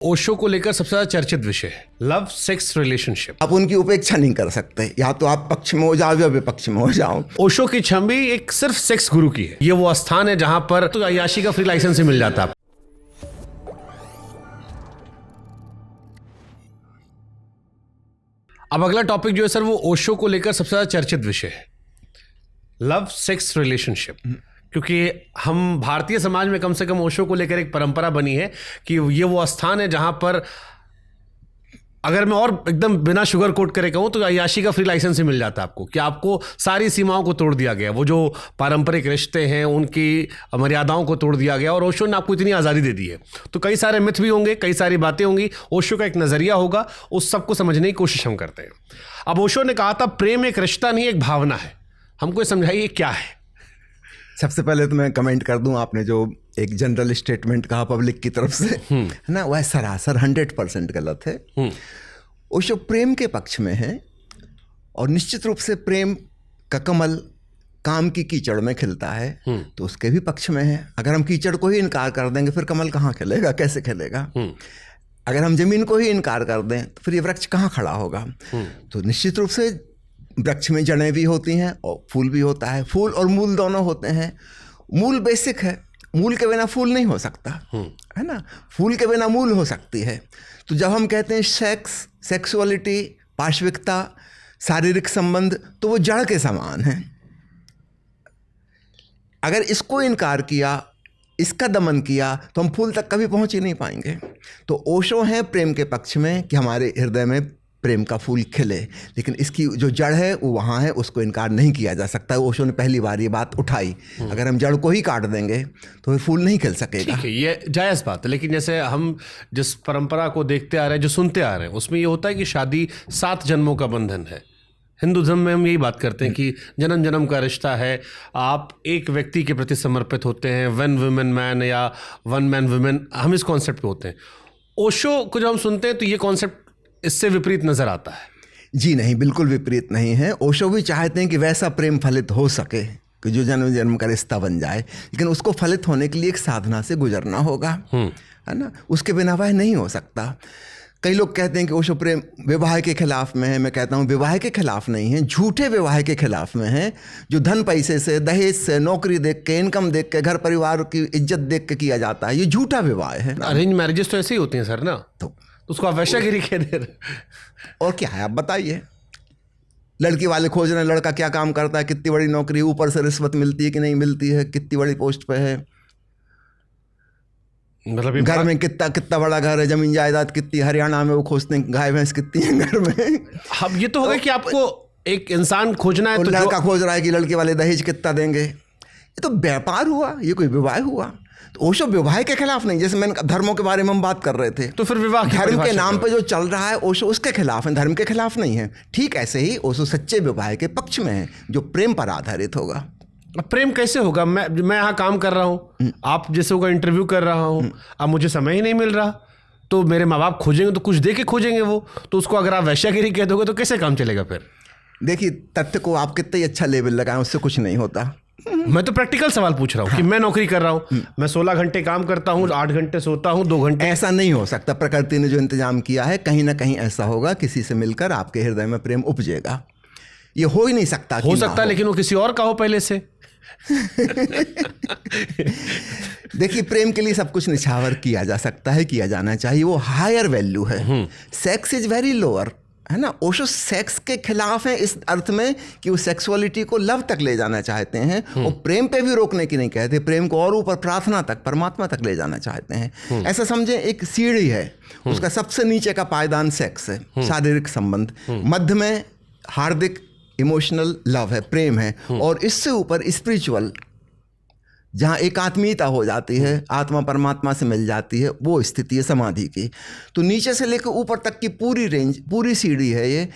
ओशो को लेकर सबसे ज्यादा चर्चित विषय है लव सेक्स रिलेशनशिप। आप उनकी उपेक्षा नहीं कर सकते, या तो आप पक्ष में हो जाओ या विपक्ष में हो जाओ। ओशो की छवि एक सिर्फ सेक्स गुरु की है। ये वो स्थान है जहां पर तो अय्याशी का फ्री लाइसेंस ही मिल जाता है। अब अगला टॉपिक जो है सर, वो ओशो को लेकर सबसे ज्यादा चर्चित विषय है लव सेक्स रिलेशनशिप। क्योंकि हम भारतीय समाज में कम से कम ओशो को लेकर एक परंपरा बनी है कि ये वो स्थान है जहां पर, अगर मैं और एकदम बिना शुगर कोट करे कहूं तो अय्याशी का फ्री लाइसेंस ही मिल जाता है आपको, कि आपको सारी सीमाओं को तोड़ दिया गया। वो जो पारंपरिक रिश्ते हैं उनकी मर्यादाओं को तोड़ दिया गया और ओशो ने आपको इतनी आज़ादी दे दी है। तो कई सारे मिथ भी होंगे, कई सारी बातें होंगी, ओशो का एक नज़रिया होगा, उस सबको समझने की कोशिश हम करते हैं। अब ओशो ने कहा था प्रेम एक रिश्ता नहीं, एक भावना है। हमको समझाइए क्या है। सबसे पहले तो मैं कमेंट कर दूं, आपने जो एक जनरल स्टेटमेंट कहा पब्लिक की तरफ से, है ना, वह सरासर 100% गलत है। ओशो प्रेम के पक्ष में है और निश्चित रूप से प्रेम का कमल काम की कीचड़ में खिलता है, तो उसके भी पक्ष में है। अगर हम कीचड़ को ही इनकार कर देंगे फिर कमल कहाँ खिलेगा, कैसे खिलेगा? अगर हम जमीन को ही इनकार कर दें तो फिर ये वृक्ष कहाँ खड़ा होगा? तो निश्चित रूप से वृक्ष में जड़ें भी होती हैं और फूल भी होता है। फूल और मूल दोनों होते हैं। मूल बेसिक है, मूल के बिना फूल नहीं हो सकता, है ना। फूल के बिना मूल हो सकती है। तो जब हम कहते हैं सेक्स, सेक्सुअलिटी, पार्श्विकता, शारीरिक संबंध, तो वो जड़ के समान है। अगर इसको इनकार किया, इसका दमन किया, तो हम फूल तक कभी पहुंच ही नहीं पाएंगे। तो ओशो हैं प्रेम के पक्ष में कि हमारे हृदय में प्रेम का फूल खिले, लेकिन इसकी जो जड़ है वो वहाँ है, उसको इनकार नहीं किया जा सकता। ओशो ने पहली बार ये बात उठाई। अगर हम जड़ को ही काट देंगे तो फिर फूल नहीं खिल सकेगा। ठीक है, ये जायज़ बात है। लेकिन जैसे हम जिस परंपरा को देखते आ रहे हैं, जो सुनते आ रहे हैं, उसमें ये होता है कि शादी 7 जन्मों का बंधन है। हिंदू धर्म में हम यही बात करते हैं कि जन्म जन्म का रिश्ता है। आप एक व्यक्ति के प्रति समर्पित होते हैं, वन वुमेन मैन या वन मैन वुमेन, हम इस कॉन्सेप्ट पे होते हैं। ओशो को जब हम सुनते हैं तो ये कॉन्सेप्ट इससे विपरीत नजर आता है। जी नहीं, बिल्कुल विपरीत नहीं है। ओशो भी चाहते हैं कि वैसा प्रेम फलित हो सके कि जो जन्म जन्म का रिश्ता बन जाए, लेकिन उसको फलित होने के लिए एक साधना से गुजरना होगा, है ना। उसके बिना वह नहीं हो सकता। कई लोग कहते हैं कि ओशो प्रेम विवाह के खिलाफ में है। मैं कहता हूँ विवाह के खिलाफ नहीं है, झूठे विवाह के खिलाफ में है, जो धन पैसे से, दहेज से, नौकरी देख के, इनकम देख के, घर परिवार की इज्जत देख के किया जाता है। ये झूठा विवाह है। अरेंज मैरिजेस तो ऐसे ही होती हैं सर ना, तो उसको आप वैश्यागिरी कह दे रहे। और क्या है आप बताइए। लड़की वाले खोज रहे हैं लड़का क्या काम करता है, कितनी बड़ी नौकरी, ऊपर से रिश्वत मिलती है कि नहीं मिलती है, कितनी बड़ी पोस्ट पे है, मतलब घर में कितना बड़ा घर है, जमीन जायदाद कितनी, हरियाणा में वो खोजते हैं गाय भैंस कितनी है घर में। अब ये तो होगा कि आपको एक इंसान खोजना है, तो लड़का खोज रहा है कि लड़के वाले दहेज कितना देंगे। ये तो व्यापार हुआ, ये कोई विवाह हुआ। तो ओशो विवाह के खिलाफ नहीं। जैसे मैंने धर्मों के बारे में हम बात कर रहे थे, तो फिर विवाह धर्म के नाम पे जो चल रहा है ओशो उसके खिलाफ है, धर्म के खिलाफ नहीं है। ठीक ऐसे ही ओशो सच्चे विवाह के पक्ष में है, जो प्रेम पर आधारित होगा। प्रेम कैसे होगा? मैं यहाँ काम कर रहा हूँ, आप जैसे होगा इंटरव्यू कर रहा हूँ, अब मुझे समय ही नहीं मिल रहा, तो मेरे माँ बाप खोजेंगे तो कुछ दे के खोजेंगे वो, तो उसको अगर आप वैश्यागिरी कह दोगे तो कैसे काम चलेगा फिर? देखिए, तथ्य को आप कितना ही अच्छा लेबल लगाएं, उससे कुछ नहीं होता। मैं तो प्रैक्टिकल सवाल पूछ रहा हूँ। कि मैं नौकरी कर रहा हूँ, मैं 16 घंटे काम करता हूँ, 8 घंटे सोता हूँ, 2 घंटे। ऐसा नहीं हो सकता। प्रकृति ने जो इंतजाम किया है, कहीं ना कहीं ऐसा होगा, किसी से मिलकर आपके हृदय में प्रेम उपजेगा। ये हो ही नहीं सकता। हो सकता है, लेकिन वो किसी और का हो पहले से। देखिए, प्रेम के लिए सब कुछ निछावर किया जा सकता है, किया जाना चाहिए। वो हायर वैल्यू है। सेक्स इज वेरी लोअर, है ना। ओशो सेक्स के खिलाफ है इस अर्थ में कि वो सेक्सुअलिटी को लव तक ले जाना चाहते हैं और प्रेम पे भी रोकने की नहीं कहते। प्रेम को और ऊपर प्रार्थना तक, परमात्मा तक ले जाना चाहते हैं। ऐसा समझे एक सीढ़ी है, उसका सबसे नीचे का पायदान सेक्स है, शारीरिक संबंध, मध्य में हार्दिक इमोशनल लव है, प्रेम है, और इससे ऊपर स्पिरिचुअल, जहाँ एकात्मीयता हो जाती है, आत्मा परमात्मा से मिल जाती है, वो स्थिति है समाधि की। तो नीचे से लेकर ऊपर तक की पूरी रेंज, पूरी सीढ़ी है ये,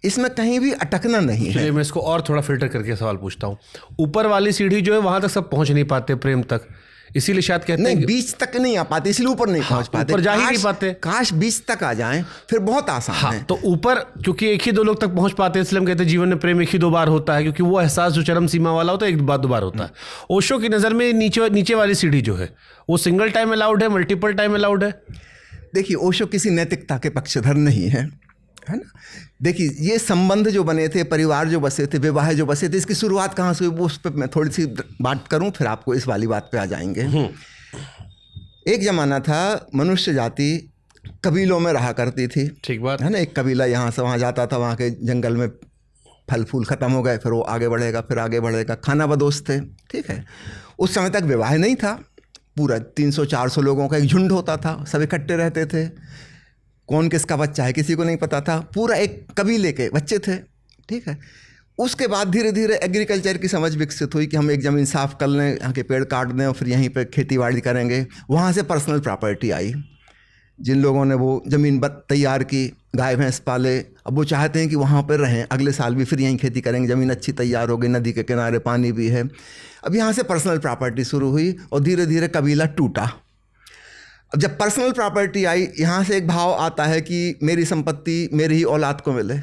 इसमें कहीं भी अटकना नहीं है। मैं इसको और थोड़ा फिल्टर करके सवाल पूछता हूँ। ऊपर वाली सीढ़ी जो है वहां तक सब पहुंच नहीं पाते प्रेम तक, इसीलिए शायद कहते हैं बीच तक नहीं आ पाते, इसलिए ऊपर नहीं पहुंच पाते, ऊपर जा ही नहीं पाते। काश बीच तक आ जाएं, फिर बहुत आसान है। तो ऊपर क्योंकि एक ही 2 लोग तक पहुंच पाते हैं, इसलिए हम कहते हैं जीवन में प्रेम एक ही 2 बार होता है, क्योंकि वो एहसास जो चरम सीमा वाला होता है 1-2 बार होता है। ओशो की नज़र में नीचे वाली सीढ़ी जो है वो सिंगल टाइम अलाउड है, मल्टीपल टाइम अलाउड है? देखिए ओशो किसी नैतिकता के पक्षधर नहीं है ना। देखिए ये संबंध जो बने थे, परिवार जो बसे थे, विवाह जो बसे थे, इसकी शुरुआत कहाँ से हुई वो उस पर मैं थोड़ी सी बात करूँ, फिर आपको इस वाली बात पे आ जाएंगे। एक ज़माना था मनुष्य जाति कबीलों में रहा करती थी, ठीक बात है ना। एक कबीला यहाँ से वहाँ जाता था, वहाँ के जंगल में फल फूल ख़त्म हो गए, फिर वो आगे बढ़ेगा, फिर आगे बढ़ेगा, खाना बदोश थे, ठीक है। उस समय तक विवाह नहीं था, पूरा 300-400 लोगों का एक झुंड होता था, सब इकट्ठे रहते थे, कौन किसका बच्चा है किसी को नहीं पता था, पूरा एक कबीले के बच्चे थे, ठीक है। उसके बाद धीरे धीरे एग्रीकल्चर की समझ विकसित हुई कि हम एक ज़मीन साफ़ कर लें, यहाँ के पेड़ काट दें और फिर यहीं पे खेती बाड़ी करेंगे। वहाँ से पर्सनल प्रॉपर्टी आई, जिन लोगों ने वो ज़मीन तैयार की, गाय भैंस पाले, अब वो चाहते हैं कि वहाँ पर रहें, अगले साल भी फिर यहीं खेती करेंगे, ज़मीन अच्छी तैयार हो गई, नदी के किनारे पानी भी है। अब यहाँ से पर्सनल प्रॉपर्टी शुरू हुई और धीरे धीरे कबीला टूटा। अब जब पर्सनल प्रॉपर्टी आई, यहाँ से एक भाव आता है कि मेरी संपत्ति मेरी ही औलाद को मिले।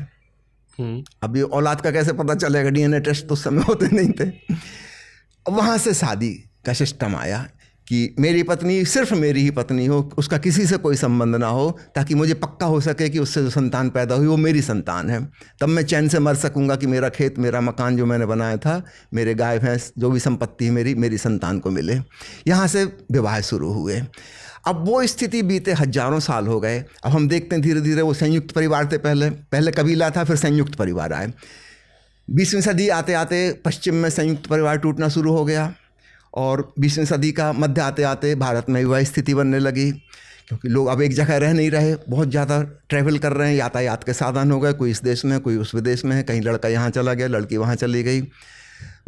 अब ये औलाद का कैसे पता चलेगा, डीएनए टेस्ट तो उस समय होते नहीं थे। अब वहाँ से शादी का सिस्टम आया कि मेरी पत्नी सिर्फ मेरी ही पत्नी हो, उसका किसी से कोई संबंध ना हो, ताकि मुझे पक्का हो सके कि उससे जो संतान पैदा हुई वो मेरी संतान है। तब मैं चैन से मर सकूंगा कि मेरा खेत, मेरा मकान जो मैंने बनाया था, मेरे गाय भैंस, जो भी संपत्ति है मेरी संतान को मिले। यहाँ से विवाह शुरू हुए। अब वो स्थिति बीते हजारों साल हो गए। अब हम देखते हैं धीरे धीरे वो संयुक्त परिवार थे, पहले कबीला था, फिर संयुक्त परिवार आए। 20वीं सदी आते आते पश्चिम में संयुक्त परिवार टूटना शुरू हो गया और 20वीं सदी का मध्य आते आते भारत में वह स्थिति बनने लगी, क्योंकि लोग अब एक जगह रह नहीं रहे, बहुत ज़्यादा ट्रैवल कर रहे हैं, यातायात के साधन हो गए, कोई इस देश में कोई उस विदेश में है, कहीं लड़का यहाँ चला गया, लड़की वहाँ चली गई।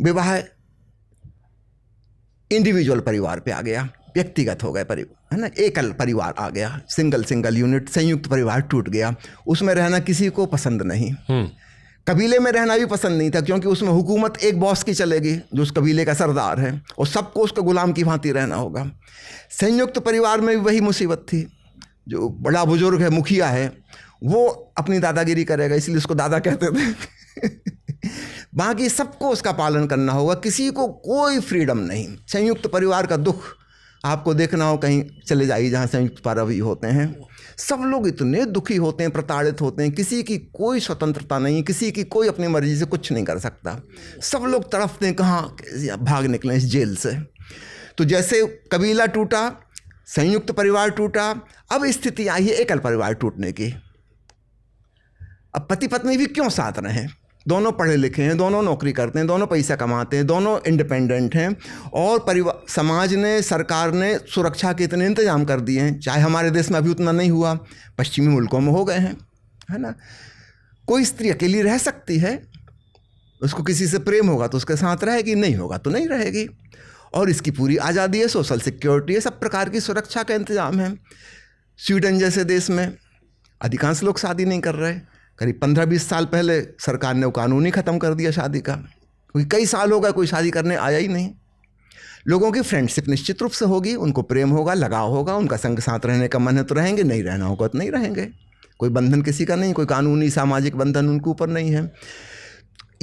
विवाह इंडिविजुअल परिवार पे आ गया, व्यक्तिगत हो गए परिवार, है ना, एकल परिवार आ गया, सिंगल यूनिट, संयुक्त परिवार टूट गया। उसमें रहना किसी को पसंद नहीं। कबीले में रहना भी पसंद नहीं था, क्योंकि उसमें हुकूमत एक बॉस की चलेगी जो उस कबीले का सरदार है, और सबको उसके गुलाम की भांति रहना होगा। संयुक्त परिवार में भी वही मुसीबत थी, जो बड़ा बुजुर्ग है, मुखिया है, वो अपनी दादागिरी करेगा, इसलिए उसको दादा कहते थे। बाकी सबको उसका पालन करना होगा, किसी को कोई फ्रीडम नहीं। संयुक्त परिवार का दुख आपको देखना हो, कहीं चले जाइए जहाँ संयुक्त परिवार होते हैं, सब लोग इतने दुखी होते हैं, प्रताड़ित होते हैं, किसी की कोई स्वतंत्रता नहीं, किसी की कोई अपनी मर्जी से कुछ नहीं कर सकता, सब लोग तड़फते हैं कहाँ भाग निकलें इस जेल से। तो जैसे कबीला टूटा, संयुक्त परिवार टूटा, अब स्थिति आई है एकल परिवार टूटने की। अब पति पत्नी भी क्यों साथ रहें, दोनों पढ़े लिखे हैं, दोनों नौकरी करते हैं, दोनों पैसा कमाते हैं, दोनों इंडिपेंडेंट हैं, और परिवार, समाज ने, सरकार ने सुरक्षा के इतने इंतजाम कर दिए हैं। चाहे हमारे देश में अभी उतना नहीं हुआ, पश्चिमी मुल्कों में हो गए हैं, है ना। कोई स्त्री अकेली रह सकती है, उसको किसी से प्रेम होगा तो उसके साथ रहेगी, नहीं होगा तो नहीं रहेगी, और इसकी पूरी आज़ादी है, सोशल सिक्योरिटी है, सब प्रकार की सुरक्षा का इंतजाम है। स्वीडन जैसे देश में अधिकांश लोग शादी नहीं कर रहे, करीब 15-20 साल पहले सरकार ने वो कानून ही ख़त्म कर दिया शादी का, क्योंकि कई साल हो गए कोई शादी करने आया ही नहीं। लोगों की फ्रेंडशिप निश्चित रूप से होगी, उनको प्रेम होगा, लगाव होगा, उनका संग साथ रहने का मन है तो रहेंगे, नहीं रहना होगा तो नहीं रहेंगे, कोई बंधन किसी का नहीं, कोई कानूनी सामाजिक बंधन उनके ऊपर नहीं है।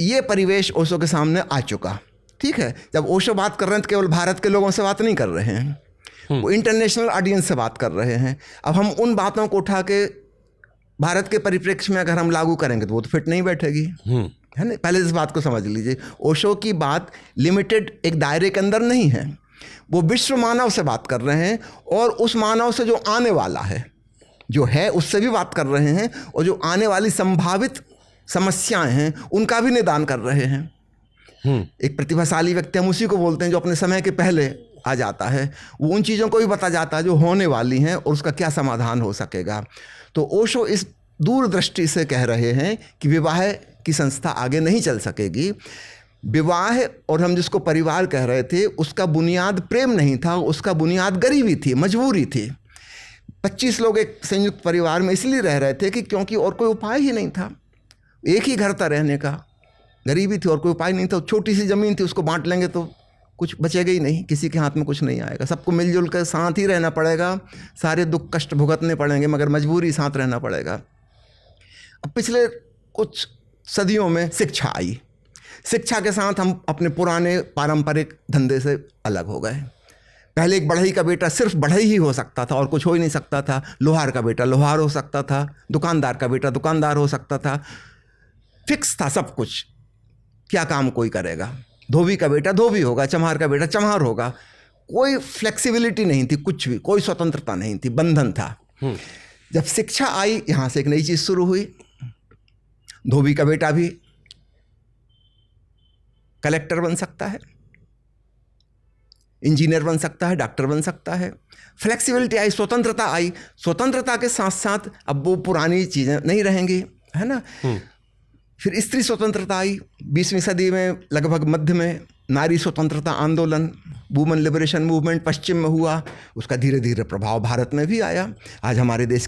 ये परिवेश ओशो के सामने आ चुका, ठीक है। जब ओशो बात कर रहे हैं तो केवल भारत के लोगों से बात नहीं कर रहे हैं, वो इंटरनेशनल ऑडियंस से बात कर रहे हैं। अब हम उन बातों को उठा के भारत के परिप्रेक्ष्य में अगर हम लागू करेंगे तो वो तो फिट नहीं बैठेगी, है ना। पहले इस बात को समझ लीजिए, ओशो की बात लिमिटेड एक दायरे के अंदर नहीं है, वो विश्व मानव से बात कर रहे हैं, और उस मानव से जो आने वाला है, जो है, उससे भी बात कर रहे हैं, और जो आने वाली संभावित समस्याएं हैं उनका भी निदान कर रहे हैं। एक प्रतिभाशाली व्यक्ति हम उसी को बोलते हैं जो अपने समय के पहले आ जाता है, वो उन चीज़ों को भी बता जाता है जो होने वाली हैं और उसका क्या समाधान हो सकेगा। तो ओशो इस दूरदृष्टि से कह रहे हैं कि विवाह की संस्था आगे नहीं चल सकेगी। विवाह, और हम जिसको परिवार कह रहे थे, उसका बुनियाद प्रेम नहीं था, उसका बुनियाद गरीबी थी, मजबूरी थी। 25 लोग एक संयुक्त परिवार में इसलिए रह रहे थे कि क्योंकि और कोई उपाय ही नहीं था, एक ही घर था रहने का, गरीबी थी और कोई उपाय नहीं था। छोटी सी ज़मीन थी, उसको बांट लेंगे तो कुछ बचेगा ही नहीं, किसी के हाथ में कुछ नहीं आएगा, सबको मिलजुल कर साथ ही रहना पड़ेगा, सारे दुख कष्ट भुगतने पड़ेंगे, मगर मजबूरी साथ रहना पड़ेगा। अब पिछले कुछ सदियों में शिक्षा आई, शिक्षा के साथ हम अपने पुराने पारंपरिक धंधे से अलग हो गए। पहले एक बढ़ई का बेटा सिर्फ बढ़ई ही हो सकता था और कुछ हो ही नहीं सकता था। लोहार का बेटा लोहार हो सकता था, दुकानदार का बेटा दुकानदार हो सकता था, फिक्स था सब कुछ, क्या काम कोई करेगा। धोबी का बेटा धोबी होगा, चम्हार का बेटा चम्हार होगा। कोई फ्लेक्सिबिलिटी नहीं थी, कुछ भी, कोई स्वतंत्रता नहीं थी, बंधन था। जब शिक्षा आई, यहाँ से एक नई चीज़ शुरू हुई। धोबी का बेटा भी कलेक्टर बन सकता है, इंजीनियर बन सकता है, डॉक्टर बन सकता है। फ्लेक्सिबिलिटी आई, स्वतंत्रता आई। स्वतंत्रता के साथ साथ अब वो पुरानी चीज़ें नहीं रहेंगी, है ना। फिर स्त्री स्वतंत्रता आई 20वीं सदी में, लगभग मध्य में। नारी स्वतंत्रता आंदोलन, वुमेन लिबरेशन मूवमेंट पश्चिम में हुआ, उसका धीरे धीरे प्रभाव भारत में भी आया। आज हमारे देश